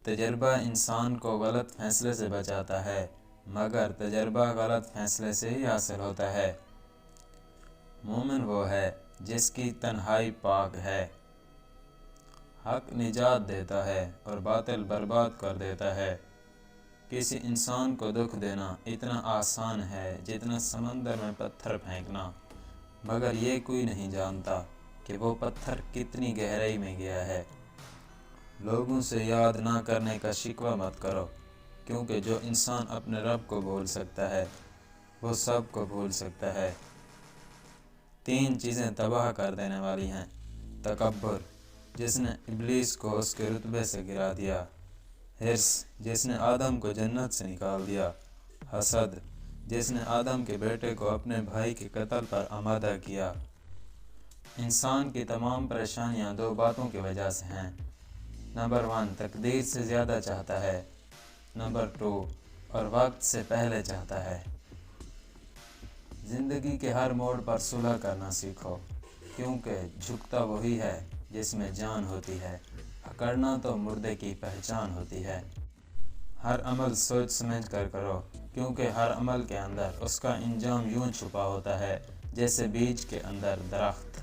تجربہ انسان کو غلط فیصلے سے بچاتا ہے، مگر تجربہ غلط فیصلے سے ہی حاصل ہوتا ہے۔ مومن وہ ہے جس کی تنہائی پاک ہے۔ حق نجات دیتا ہے اور باطل برباد کر دیتا ہے۔ کسی انسان کو دکھ دینا اتنا آسان ہے جتنا سمندر میں پتھر پھینکنا، مگر یہ کوئی نہیں جانتا کہ وہ پتھر کتنی گہرائی میں گیا ہے۔ لوگوں سے یاد نہ کرنے کا شکوہ مت کرو، کیونکہ جو انسان اپنے رب کو بھول سکتا ہے وہ سب کو بھول سکتا ہے۔ 3 چیزیں تباہ کر دینے والی ہیں: تکبر، جس نے ابلیس کو اس کے رتبے سے گرا دیا، حرص، جس نے آدم کو جنت سے نکال دیا، حسد، جس نے آدم کے بیٹے کو اپنے بھائی کے قتل پر آمادہ کیا۔ انسان کی تمام پریشانیاں 2 باتوں کی وجہ سے ہیں۔ نمبر 1، تقدیر سے زیادہ چاہتا ہے۔ نمبر 2، اور وقت سے پہلے چاہتا ہے۔ زندگی کے ہر موڑ پر صلح کرنا سیکھو، کیونکہ جھکتا وہی ہے جس میں جان ہوتی ہے، اکڑنا تو مردے کی پہچان ہوتی ہے۔ ہر عمل سوچ سمجھ کر کرو، کیونکہ ہر عمل کے اندر اس کا انجام یوں چھپا ہوتا ہے جیسے بیج کے اندر درخت۔